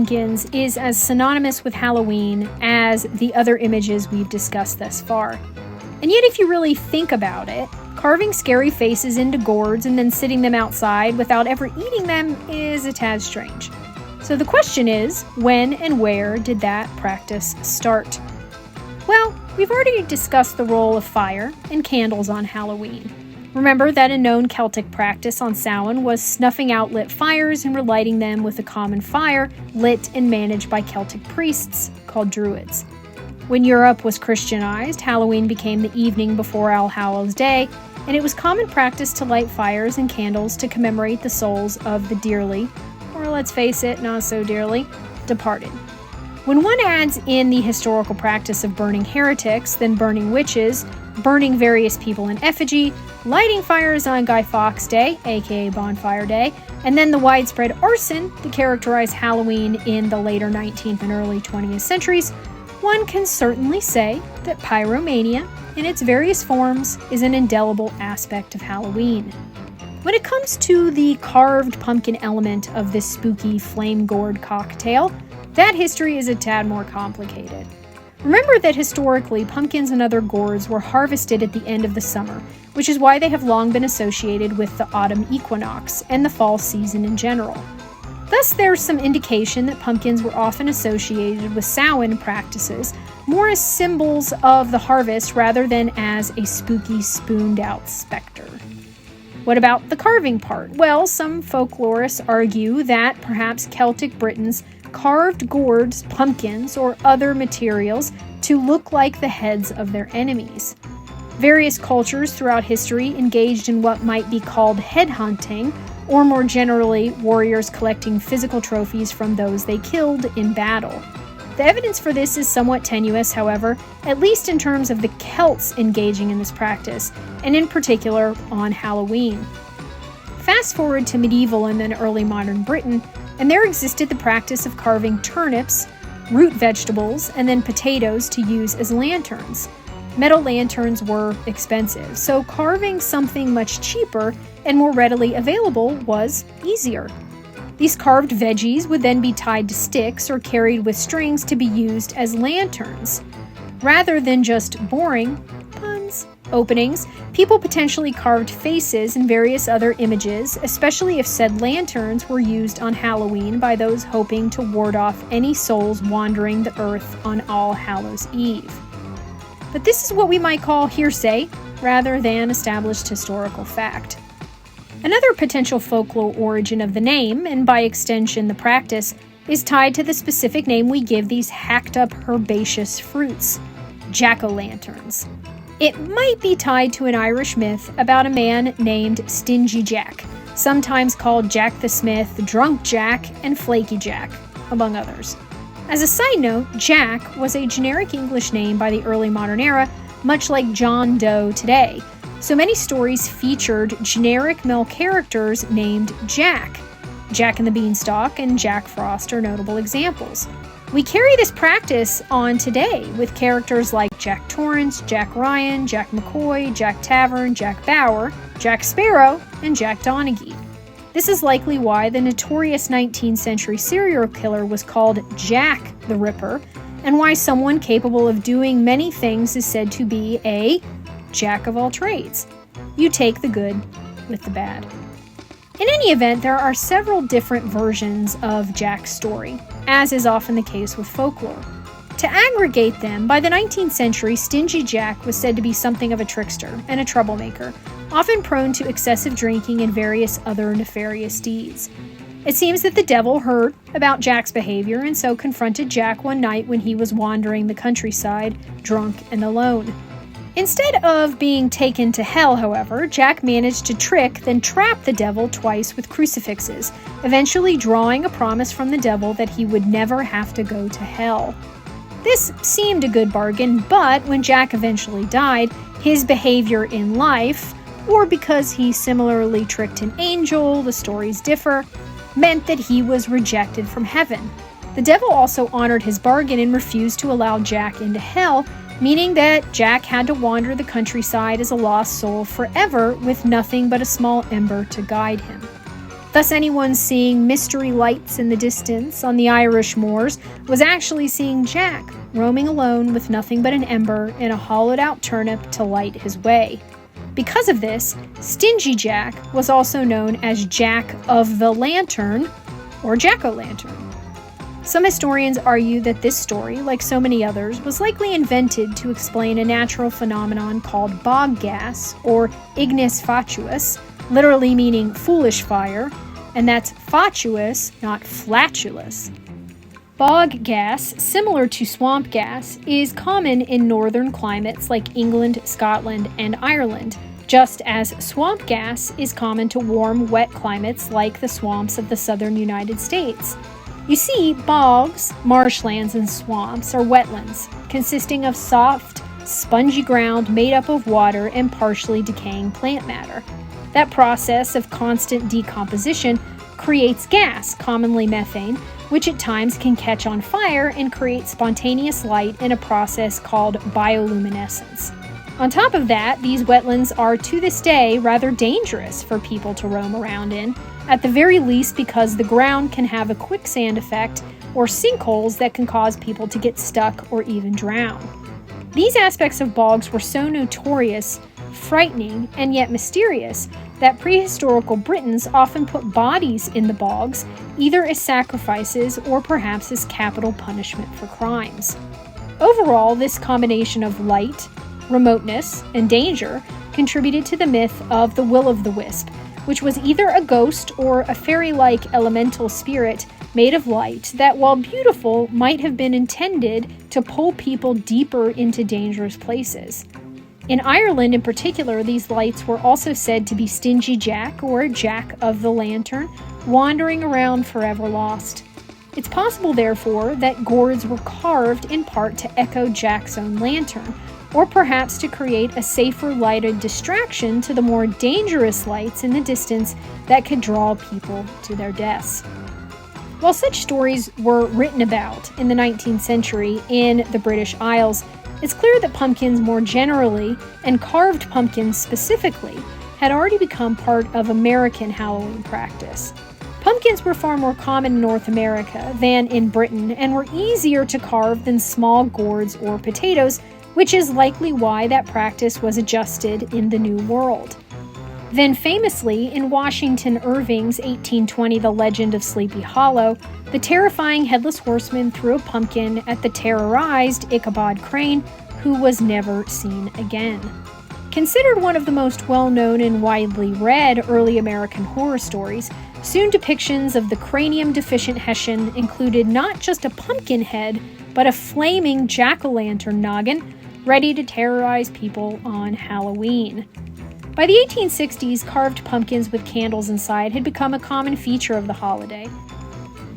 pumpkins is as synonymous with Halloween as the other images we've discussed thus far. And yet, if you really think about it, carving scary faces into gourds and then sitting them outside without ever eating them is a tad strange. So the question is, when and where did that practice start? Well, we've already discussed the role of fire and candles on Halloween. Remember that a known Celtic practice on Samhain was snuffing out lit fires and relighting them with a common fire lit and managed by Celtic priests called Druids. When Europe was Christianized, Halloween became the evening before All Hallows Day, and it was common practice to light fires and candles to commemorate the souls of the dearly, or let's face it, not so dearly, departed. When one adds in the historical practice of burning heretics, then burning witches, burning various people in effigy, lighting fires on Guy Fawkes Day, aka Bonfire Day, and then the widespread arson that characterized Halloween in the later 19th and early 20th centuries, one can certainly say that pyromania, in its various forms, is an indelible aspect of Halloween. When it comes to the carved pumpkin element of this spooky flame gourd cocktail, that history is a tad more complicated. Remember that historically, pumpkins and other gourds were harvested at the end of the summer, which is why they have long been associated with the autumn equinox and the fall season in general. Thus, there's some indication that pumpkins were often associated with Samhain practices, more as symbols of the harvest rather than as a spooky, spooned-out specter. What about the carving part? Well, some folklorists argue that perhaps Celtic Britons carved gourds, pumpkins, or other materials to look like the heads of their enemies. Various cultures throughout history engaged in what might be called headhunting, or more generally, warriors collecting physical trophies from those they killed in battle. The evidence for this is somewhat tenuous, however, at least in terms of the Celts engaging in this practice, and in particular on Halloween. Fast forward to medieval and then early modern Britain, and there existed the practice of carving turnips, root vegetables, and then potatoes to use as lanterns. Metal lanterns were expensive, so carving something much cheaper and more readily available was easier. These carved veggies would then be tied to sticks or carried with strings to be used as lanterns. Rather than just boring openings, people potentially carved faces and various other images, especially if said lanterns were used on Halloween by those hoping to ward off any souls wandering the earth on All Hallows Eve. But this is what we might call hearsay, rather than established historical fact. Another potential folklore origin of the name, and by extension the practice, is tied to the specific name we give these hacked-up herbaceous fruits, jack-o'-lanterns. It might be tied to an Irish myth about a man named Stingy Jack, sometimes called Jack the Smith, Drunk Jack, and Flaky Jack, among others. As a side note, Jack was a generic English name by the early modern era, much like John Doe today. So many stories featured generic male characters named Jack. Jack and the Beanstalk and Jack Frost are notable examples. We carry this practice on today with characters like Jack Torrance, Jack Ryan, Jack McCoy, Jack Tavern, Jack Bauer, Jack Sparrow, and Jack Donaghy. This is likely why the notorious 19th century serial killer was called Jack the Ripper, and why someone capable of doing many things is said to be a jack of all trades. You take the good with the bad. In any event, there are several different versions of Jack's story, as is often the case with folklore. To aggregate them, by the 19th century, Stingy Jack was said to be something of a trickster and a troublemaker, often prone to excessive drinking and various other nefarious deeds. It seems that the devil heard about Jack's behavior and so confronted Jack one night when he was wandering the countryside, drunk and alone. Instead of being taken to hell, however, Jack managed to trick, then trap the devil twice with crucifixes, eventually drawing a promise from the devil that he would never have to go to hell. This seemed a good bargain, but when Jack eventually died, his behavior in life, or because he similarly tricked an angel, the stories differ, meant that he was rejected from heaven. The devil also honored his bargain and refused to allow Jack into hell, meaning that Jack had to wander the countryside as a lost soul forever with nothing but a small ember to guide him. Thus, anyone seeing mystery lights in the distance on the Irish moors was actually seeing Jack roaming alone with nothing but an ember and a hollowed-out turnip to light his way. Because of this, Stingy Jack was also known as Jack of the Lantern or Jack-o'-lantern. Some historians argue that this story, like so many others, was likely invented to explain a natural phenomenon called bog gas, or ignis fatuus, literally meaning foolish fire, and that's fatuous, not flatulous. Bog gas, similar to swamp gas, is common in northern climates like England, Scotland, and Ireland, just as swamp gas is common to warm, wet climates like the swamps of the southern United States. You see, bogs, marshlands, and swamps are wetlands, consisting of soft, spongy ground made up of water and partially decaying plant matter. That process of constant decomposition creates gas, commonly methane, which at times can catch on fire and create spontaneous light in a process called bioluminescence. On top of that, these wetlands are to this day rather dangerous for people to roam around in, at the very least because the ground can have a quicksand effect or sinkholes that can cause people to get stuck or even drown. These aspects of bogs were so notorious, frightening, and yet mysterious that prehistorical Britons often put bodies in the bogs, either as sacrifices or perhaps as capital punishment for crimes. Overall, this combination of light, remoteness, and danger contributed to the myth of the Will-o'-the-Wisp, which was either a ghost or a fairy-like elemental spirit made of light that, while beautiful, might have been intended to pull people deeper into dangerous places. In Ireland in particular, these lights were also said to be Stingy Jack or Jack of the Lantern, wandering around forever lost. It's possible, therefore, that gourds were carved in part to echo Jack's own lantern, or perhaps to create a safer lighted distraction to the more dangerous lights in the distance that could draw people to their deaths. While such stories were written about in the 19th century in the British Isles, it's clear that pumpkins more generally, and carved pumpkins specifically, had already become part of American Halloween practice. Pumpkins were far more common in North America than in Britain and were easier to carve than small gourds or potatoes, which is likely why that practice was adjusted in the New World. Then famously, in Washington Irving's 1820 The Legend of Sleepy Hollow, the terrifying headless horseman threw a pumpkin at the terrorized Ichabod Crane, who was never seen again. Considered one of the most well-known and widely read early American horror stories, soon depictions of the cranium-deficient Hessian included not just a pumpkin head, but a flaming jack-o'-lantern noggin, ready to terrorize people on Halloween. By the 1860s, carved pumpkins with candles inside had become a common feature of the holiday.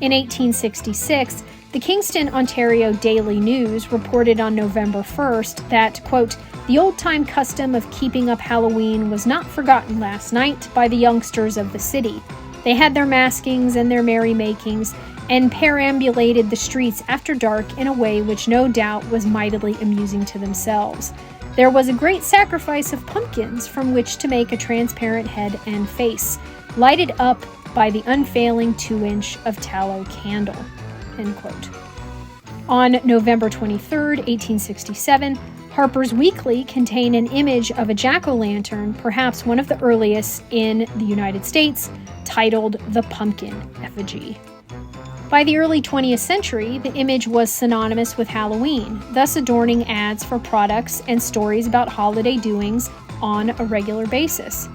In 1866, the Kingston, Ontario Daily News reported on November 1st that, quote, "The old-time custom of keeping up Halloween was not forgotten last night by the youngsters of the city. They had their maskings and their merrymakings, and perambulated the streets after dark in a way which no doubt was mightily amusing to themselves. There was a great sacrifice of pumpkins from which to make a transparent head and face, lighted up by the unfailing 2-inch of tallow candle." End quote. On November 23, 1867, Harper's Weekly contained an image of a jack-o'-lantern, perhaps one of the earliest in the United States, titled "The Pumpkin Effigy." By the early 20th century, the image was synonymous with Halloween, thus adorning ads for products and stories about holiday doings on a regular basis.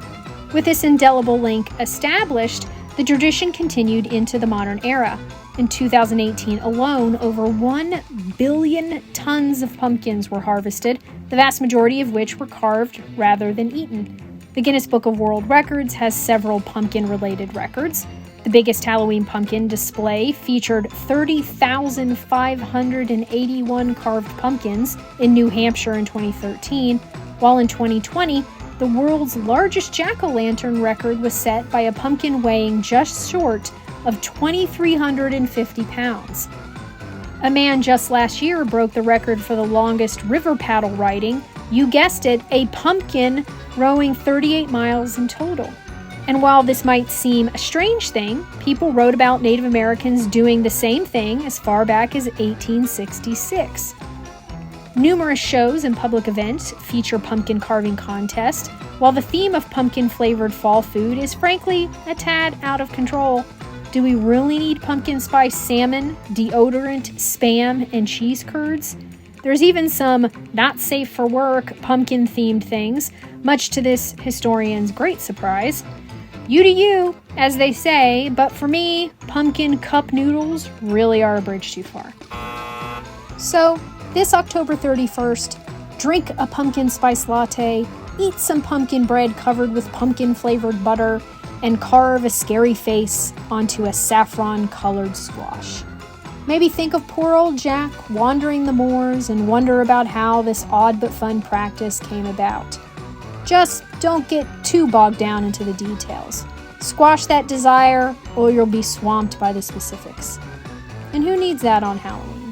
With this indelible link established, the tradition continued into the modern era. In 2018 alone, over 1 billion tons of pumpkins were harvested, the vast majority of which were carved rather than eaten. The Guinness Book of World Records has several pumpkin-related records. The biggest Halloween pumpkin display featured 30,581 carved pumpkins in New Hampshire in 2013, while in 2020, the world's largest jack-o'-lantern record was set by a pumpkin weighing just short of 2,350 pounds. A man just last year broke the record for the longest river paddle riding, you guessed it, a pumpkin rowing 38 miles in total. And while this might seem a strange thing, people wrote about Native Americans doing the same thing as far back as 1866. Numerous shows and public events feature pumpkin carving contests, while the theme of pumpkin-flavored fall food is frankly a tad out of control. Do we really need pumpkin spice salmon, deodorant, Spam, and cheese curds? There's even some not safe for work pumpkin-themed things, much to this historian's great surprise. You do you, as they say, but for me, pumpkin cup noodles really are a bridge too far. So, this October 31st, drink a pumpkin spice latte, eat some pumpkin bread covered with pumpkin-flavored butter, and carve a scary face onto a saffron-colored squash. Maybe think of poor old Jack wandering the moors and wonder about how this odd but fun practice came about. Just don't get too bogged down into the details. Squash that desire, or you'll be swamped by the specifics. And who needs that on Halloween?